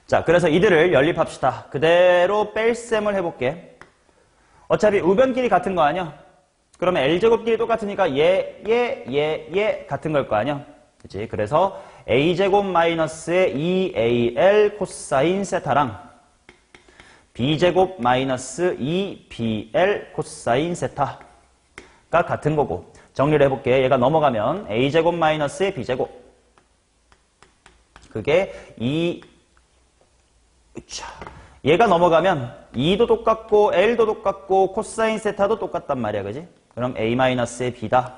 자, 그래서 이들을 연립합시다. 그대로 뺄셈을 해볼게. 어차피 우변끼리 같은 거 아니야? 그러면 L제곱끼리 똑같으니까 얘 같은 걸 거 아니야? 그치? 그래서 A제곱 마이너스의 2AL 코사인 세타랑 B제곱 마이너스 2BL 코사인 세타가 같은 거고 정리를 해볼게. 얘가 넘어가면 A제곱 마이너스의 B제곱 그게 2 얘가 넘어가면 2도 똑같고 L도 똑같고 코사인 세타도 똑같단 말이야. 그지? 그럼 A-의 B다.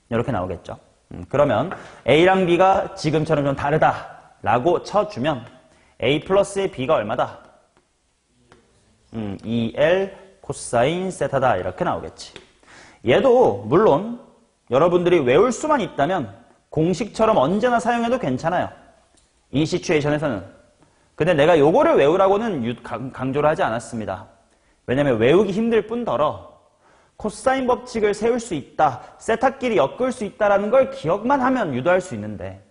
이렇게 나오겠죠. 그러면 A랑 B가 지금처럼 좀 다르다라고 쳐주면 A 플러스의 B가 얼마다? 2L 코사인 세타다. 이렇게 나오겠지. 얘도 물론 여러분들이 외울 수만 있다면 공식처럼 언제나 사용해도 괜찮아요. 이 시츄에이션에서는. 근데 내가 요거를 외우라고는 강조를 하지 않았습니다. 왜냐면 외우기 힘들 뿐더러 코사인 법칙을 세울 수 있다, 세타끼리 엮을 수 있다라는 걸 기억만 하면 유도할 수 있는데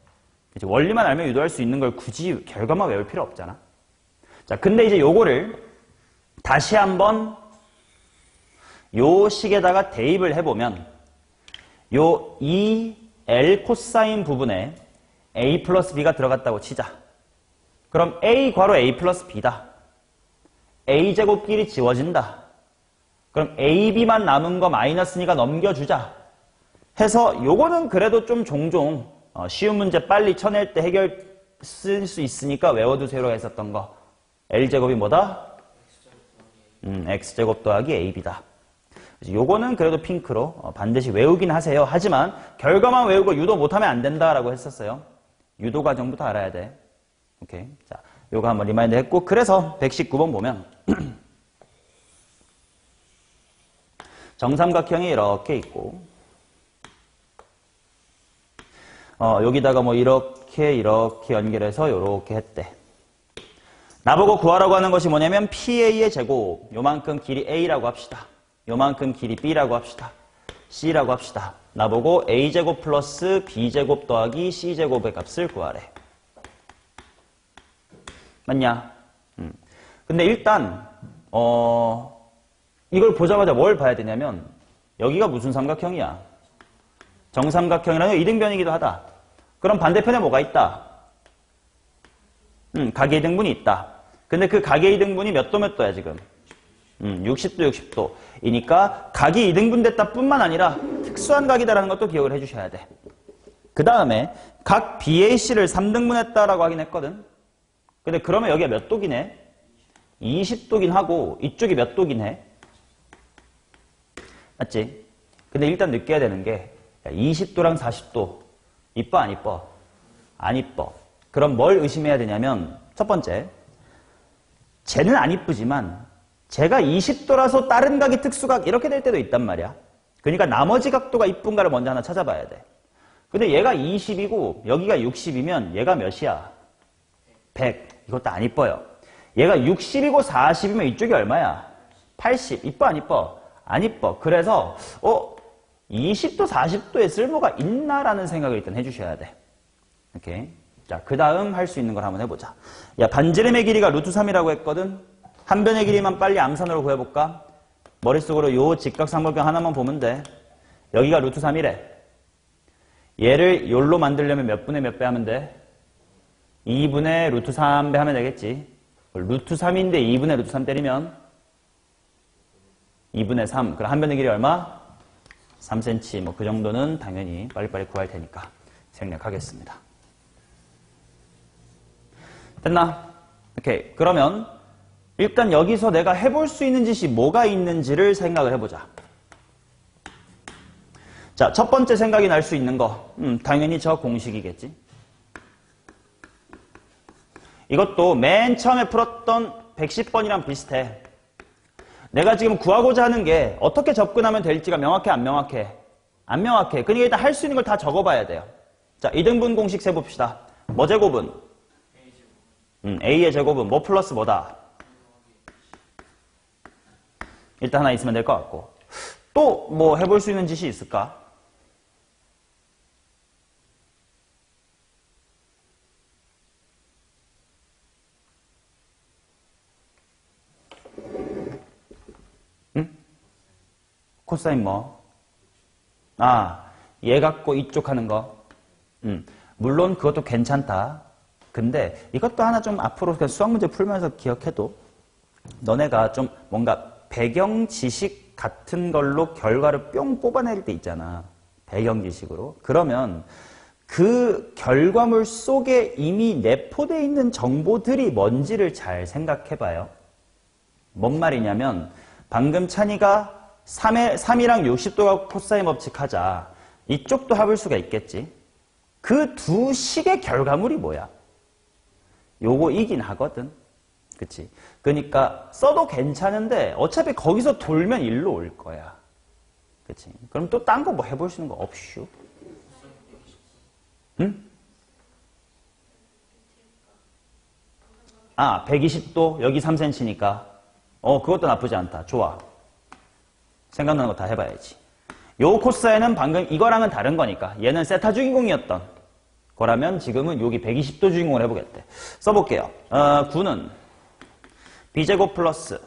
원리만 알면 유도할 수 있는 걸 굳이 결과만 외울 필요 없잖아. 자, 근데 이제 요거를 다시 한번 요 식에다가 대입을 해보면 요 2L 코사인 부분에 A 플러스 B가 들어갔다고 치자. 그럼 A 괄호 A 플러스 B다. A제곱끼리 지워진다. 그럼 AB만 남은 거 마이너스니까 넘겨주자. 해서 요거는 그래도 좀 종종 쉬운 문제 빨리 쳐낼 때 해결 쓸 수 있으니까 외워두세요라고 했었던 거. L제곱이 뭐다? X제곱 더하기 AB다. 요거는 그래도 핑크로 반드시 외우긴 하세요. 하지만 결과만 외우고 유도 못하면 안 된다라고 했었어요. 유도 과정부터 알아야 돼. 오케이. 자, 요거 한번 리마인드 했고, 그래서 119번 보면 정삼각형이 이렇게 있고, 여기다가 뭐 이렇게 연결해서 요렇게 했대. 나보고 구하라고 하는 것이 뭐냐면 PA의 제곱, 요만큼 길이 A라고 합시다. 요만큼 길이 B라고 합시다. C라고 합시다. 나보고 A제곱 플러스 B제곱 더하기 C제곱의 값을 구하래. 맞냐? 근데 일단 이걸 보자마자 뭘 봐야 되냐면 여기가 무슨 삼각형이야? 정삼각형이라는 이등변이기도 하다. 그럼 반대편에 뭐가 있다? 각의 이등분이 있다. 근데 그 각의 이등분이 몇 도 몇 도야 지금? 60도 60도 이니까 각이 이등분됐다 뿐만 아니라 특수한 각이다라는 것도 기억을 해주셔야 돼. 그 다음에 각 BAC를 3등분했다라고 하긴 했거든. 근데 그러면 여기가 몇 도긴 해? 20도긴 하고 이쪽이 몇 도긴 해? 맞지? 근데 일단 느껴야 되는 게 20도랑 40도 이뻐 안 이뻐? 안 이뻐. 그럼 뭘 의심해야 되냐면 첫 번째, 쟤는 안 이쁘지만 제가 20도라서 다른 각이 특수각 이렇게 될 때도 있단 말이야. 그러니까 나머지 각도가 이쁜가를 먼저 하나 찾아봐야 돼. 근데 얘가 20이고 여기가 60이면 얘가 몇이야? 100. 이것도 안 이뻐요. 얘가 60이고 40이면 이쪽이 얼마야? 80. 이뻐 안 이뻐? 안 이뻐. 그래서 20도 40도에 쓸모가 있나라는 생각을 일단 해주셔야 돼. 오케이. 자, 그 다음 할 수 있는 걸 한번 해보자. 야, 반지름의 길이가 루트 3이라고 했거든. 한 변의 길이만 빨리 암산으로 구해볼까? 머릿속으로 요 직각삼각형 하나만 보면 돼. 여기가 루트 3이래. 얘를 요로 만들려면 몇 분의 몇 배 하면 돼? 2분의 루트 3배 하면 되겠지. 루트 3인데 2분의 루트 3 때리면 2분의 3. 그럼 한 변의 길이 얼마? 3cm. 뭐 그 정도는 당연히 빨리빨리 구할 테니까 생략하겠습니다. 됐나? 오케이. 그러면 일단 여기서 내가 해볼 수 있는 짓이 뭐가 있는지를 생각을 해보자. 자, 첫 번째 생각이 날 수 있는 거. 당연히 저 공식이겠지. 이것도 맨 처음에 풀었던 110번이랑 비슷해. 내가 지금 구하고자 하는 게 어떻게 접근하면 될지가 명확해, 안 명확해? 안 명확해. 그러니까 일단 할 수 있는 걸 다 적어봐야 돼요. 자, 이등분 공식 세봅시다. 뭐 제곱은? A의 제곱은 뭐 플러스 뭐다? 일단 하나 있으면 될 것 같고. 또 뭐 해볼 수 있는 짓이 있을까? 코사인 뭐? 얘 갖고 이쪽 하는 거. 물론 그것도 괜찮다. 근데 이것도 하나 좀 앞으로 그냥 수학 문제 풀면서 기억해도 너네가 좀 뭔가 배경 지식 같은 걸로 결과를 뿅 뽑아낼 때 있잖아. 배경 지식으로. 그러면 그 결과물 속에 이미 내포되어 있는 정보들이 뭔지를 잘 생각해봐요. 뭔 말이냐면 방금 찬이가 3이랑 60도가 코사인 법칙 하자. 이쪽도 해볼 수가 있겠지. 그 두 식의 결과물이 뭐야? 요거 이긴 하거든. 그치? 그러니까 써도 괜찮은데 어차피 거기서 돌면 일로 올 거야. 그치? 그럼 또 딴 거 뭐 해볼 수 있는 거 없슈? 응? 120도 여기 3cm니까 그것도 나쁘지 않다. 좋아. 생각나는 거 다 해봐야지. 요 코사인은 방금 이거랑은 다른 거니까 얘는 세타 주인공이었던 거라면 지금은 여기 120도 주인공을 해보겠대. 써볼게요. 9는 b제곱 플러스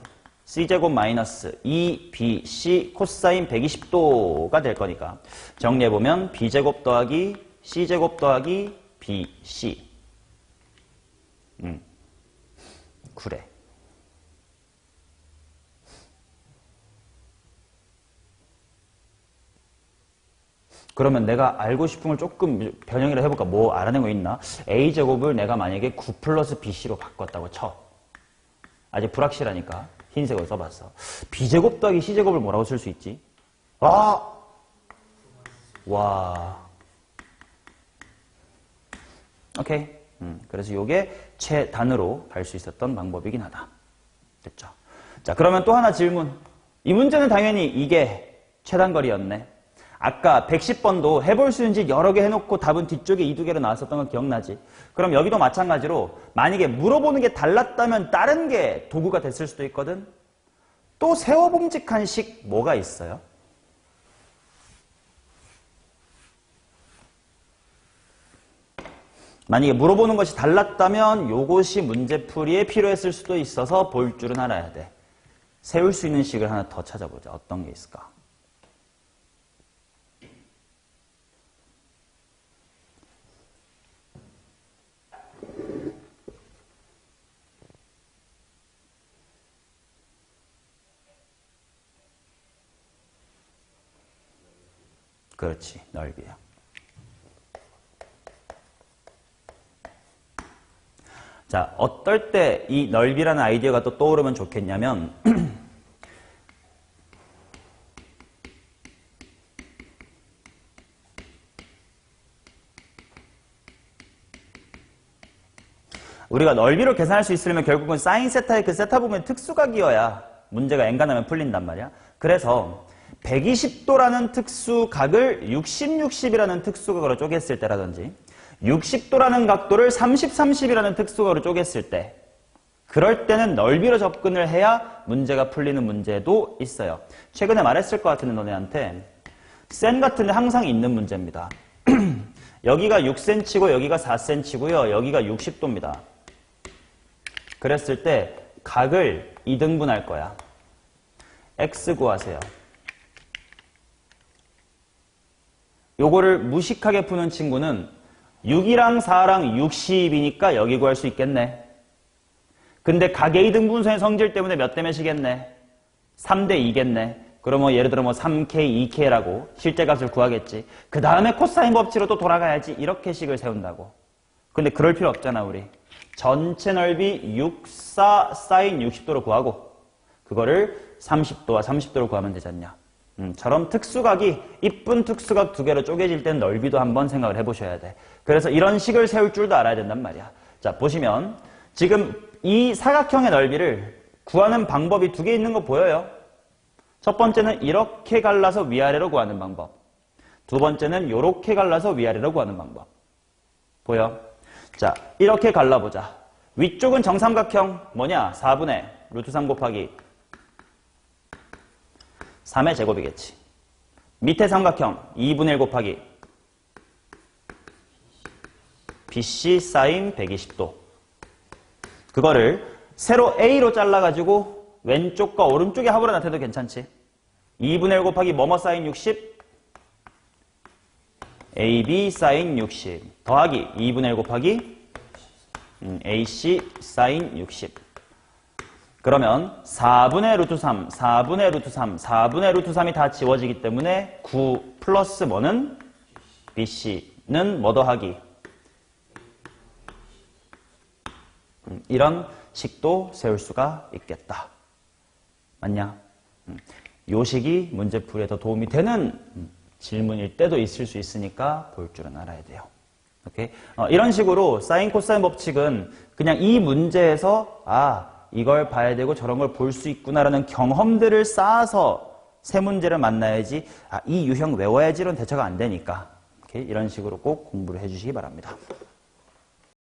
c제곱 마이너스 2bc 코사인 120도가 될 거니까 정리해보면 b제곱 더하기 c제곱 더하기 bc 그래. 그러면 내가 알고 싶은 걸 조금 변형이라 해볼까? 뭐 알아낸 거 있나? a제곱을 내가 만약에 9 플러스 bc로 바꿨다고 쳐. 아직 불확실하니까 흰색으로 써봤어. b제곱 더하기 c제곱을 뭐라고 쓸 수 있지? 아! 와. 오케이. 그래서 이게 최단으로 갈 수 있었던 방법이긴 하다. 됐죠? 자, 그러면 또 하나 질문. 이 문제는 당연히 이게 최단거리였네. 아까 110번도 해볼 수 있는지 여러 개 해놓고 답은 뒤쪽에 이 두 개로 나왔었던 거 기억나지? 그럼 여기도 마찬가지로 만약에 물어보는 게 달랐다면 다른 게 도구가 됐을 수도 있거든? 또 세워봄직한 식 뭐가 있어요? 만약에 물어보는 것이 달랐다면 요것이 문제풀이에 필요했을 수도 있어서 볼 줄은 알아야 돼. 세울 수 있는 식을 하나 더 찾아보자. 어떤 게 있을까? 그렇지, 넓이야. 자, 어떨 때 이 넓이라는 아이디어가 또 떠오르면 좋겠냐면 우리가 넓이로 계산할 수 있으려면 결국은 사인 세타의 그 세타 부분의 특수각이어야 문제가 엔간하면 풀린단 말이야. 그래서 120도라는 특수각을 60, 60이라는 특수각으로 쪼갰을 때라든지 60도라는 각도를 30, 30이라는 특수각으로 쪼갰을 때 그럴 때는 넓이로 접근을 해야 문제가 풀리는 문제도 있어요. 최근에 말했을 것 같은데 너네한테 센 같은 데 항상 있는 문제입니다. 여기가 6cm고 여기가 4cm고요. 여기가 60도입니다. 그랬을 때 각을 2등분할 거야. x 구하세요. 요거를 무식하게 푸는 친구는 6이랑 4랑 60이니까 여기 구할 수 있겠네. 근데 각의 2등분선의 성질 때문에 몇 대 몇이겠네? 3대 2겠네. 그러면 예를 들어 3K, 2K라고 실제값을 구하겠지. 그 다음에 코사인 법칙으로 또 돌아가야지. 이렇게 식을 세운다고. 근데 그럴 필요 없잖아, 우리. 전체 넓이 6, 4, 사인 60도로 구하고 그거를 30도와 30도로 구하면 되지 않냐. 처럼 특수각이 이쁜 특수각 두 개로 쪼개질 땐 넓이도 한번 생각을 해보셔야 돼. 그래서 이런 식을 세울 줄도 알아야 된단 말이야. 자, 보시면 지금 이 사각형의 넓이를 구하는 방법이 두 개 있는 거 보여요? 첫 번째는 이렇게 갈라서 위아래로 구하는 방법. 두 번째는 이렇게 갈라서 위아래로 구하는 방법. 보여? 자, 이렇게 갈라보자. 위쪽은 정삼각형 뭐냐? 4분의 루트 3 곱하기 3의 제곱이겠지. 밑에 삼각형 2분의 1 곱하기 BC 사인 120도. 그거를 세로 A로 잘라가지고 왼쪽과 오른쪽에 합으로 나타내도 괜찮지. 2분의 1 곱하기 뭐뭐 사인 60 AB 사인 60 더하기 2분의 1 곱하기 AC 사인 60. 그러면 4분의 루트 3, 4분의 루트 3, 4분의 루트 3이 다 지워지기 때문에 9 플러스 뭐는 BC는 뭐 더하기 이런 식도 세울 수가 있겠다. 맞냐? 요 식이 문제풀이에 더 도움이 되는 질문일 때도 있을 수 있으니까 볼 줄은 알아야 돼요. 오케이? 이런 식으로 사인 코사인 법칙은 그냥 이 문제에서 이걸 봐야 되고 저런 걸 볼 수 있구나라는 경험들을 쌓아서 세 문제를 만나야지 이 유형 외워야지는 대처가 안 되니까 오케이? 이런 식으로 꼭 공부를 해주시기 바랍니다.